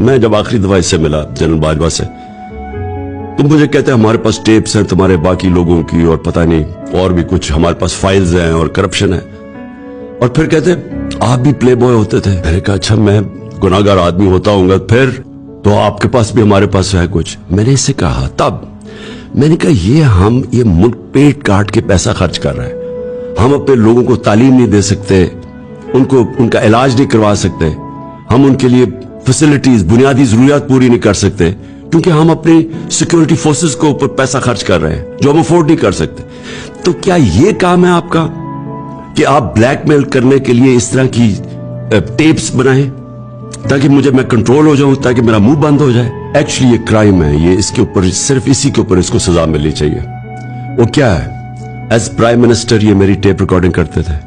मैं जब आखिरी दफा इससे मिला जनरल बाजवा से, तो मुझे कहते हैं हमारे पास टेप्स हैं तुम्हारे बाकी लोगों की और पता नहीं और भी कुछ, हमारे पास फाइल्स हैं और करप्शन है। और फिर कहते आप भी प्ले बॉय होते थे। मैंने कहा अच्छा मैं गुनाहगार आदमी होता हूँगा फिर तो आपके पास भी हमारे पास है कुछ। मैंने इससे कहा, तब मैंने कहा ये मुल्क पेट काट के पैसा खर्च कर रहा है, हम अपने लोगों को तालीम नहीं दे सकते, उनको उनका इलाज नहीं करवा सकते, हम उनके लिए फैसिलिटीज बुनियादी जरूरियात पूरी नहीं कर सकते क्योंकि हम अपनी सिक्योरिटी फोर्सेस को ऊपर पैसा खर्च कर रहे हैं जो हम अफोर्ड नहीं कर सकते। तो क्या ये काम है आपका कि आप ब्लैकमेल करने के लिए इस तरह की टेप्स बनाएं ताकि मैं कंट्रोल हो जाऊं, ताकि मेरा मुंह बंद हो जाए? एक्चुअली ये क्राइम है, ये इसके ऊपर सिर्फ इसी के ऊपर इसको सजा मिलनी चाहिए। वो क्या है, एज प्राइम मिनिस्टर ये मेरी टेप रिकॉर्डिंग करते थे,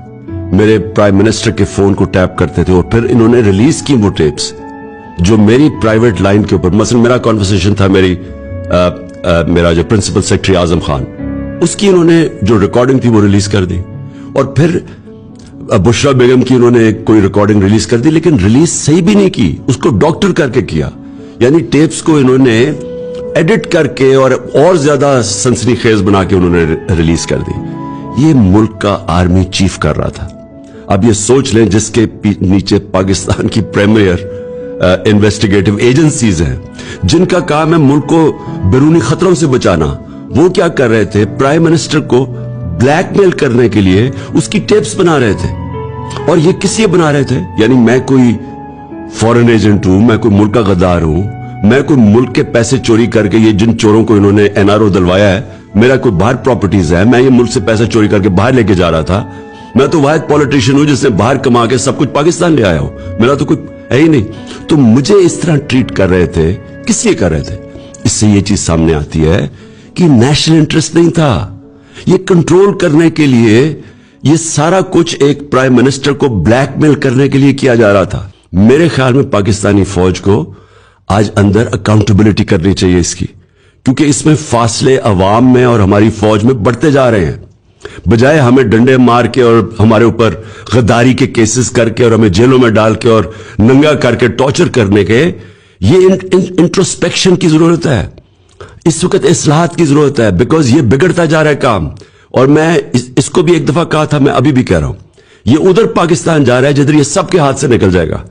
मेरे प्राइम मिनिस्टर के फोन को टैप करते थे और फिर इन्होंने रिलीज की वो टेप्स जो मेरी प्राइवेट लाइन के ऊपर, मसलन मेरा कॉन्वर्सेशन था मेरा जो प्रिंसिपल सेक्रेटरी आजम खान, उसकी इन्होंने जो रिकॉर्डिंग थी वो रिलीज कर दी। और फिर बुशरा बेगम की इन्होंने कोई रिकॉर्डिंग रिलीज कर दी, लेकिन रिलीज सही भी नहीं की, उसको डॉक्टर करके किया, यानी टेप्स को इन्होंने एडिट करके और ज्यादा सनसनीखेज बना के उन्होंने रिलीज कर दी। ये मुल्क का आर्मी चीफ कर रहा था। अब ये सोच लें जिसके नीचे पाकिस्तान की प्रीमियर इन्वेस्टिगेटिव एजेंसीज हैं जिनका काम है मुल्क को बैरूनी खतरों से बचाना, वो क्या कर रहे थे, प्राइम मिनिस्टर को ब्लैकमेल करने के लिए उसकी टेप्स बना रहे थे। और ये किस लिए बना रहे थे, यानी मैं कोई फॉरेन एजेंट हूं, मैं कोई मुल्क का गद्दार हूं, मैं कोई मुल्क के पैसे चोरी करके, ये जिन चोरों को इन्होंने एनआरओ दिलवाया है, मेरा कोई बाहर प्रॉपर्टीज है, मैं ये मुल्क से पैसे चोरी करके बाहर लेके जा रहा था, मैं तो वाहिद पॉलिटिशियन हूं जिसने बाहर कमा के सब कुछ पाकिस्तान ले आया हूं, मेरा तो कोई है ही नहीं। तो मुझे इस तरह ट्रीट कर रहे थे, किस लिए कर रहे थे? इससे ये चीज सामने आती है कि नेशनल इंटरेस्ट नहीं था, ये कंट्रोल करने के लिए ये सारा कुछ एक प्राइम मिनिस्टर को ब्लैकमेल करने के लिए किया जा रहा था। मेरे ख्याल में पाकिस्तानी फौज को आज अंदर अकाउंटेबिलिटी करनी चाहिए इसकी, क्योंकि इसमें फासले अवाम में और हमारी फौज में बढ़ते जा रहे हैं। बजाय हमें डंडे मार के और हमारे ऊपर गद्दारी के केसेस करके और हमें जेलों में डाल के और नंगा करके टॉर्चर करने के, ये इंट्रोस्पेक्शन की जरूरत है, इस वक्त इस्लाहात की जरूरत है, बिकॉज ये बिगड़ता जा रहा है काम। और मैं इसको भी एक दफा कहा था, मैं अभी भी कह रहा हूं, ये उधर पाकिस्तान जा रहा है जिधर ये सबके हाथ से निकल जाएगा।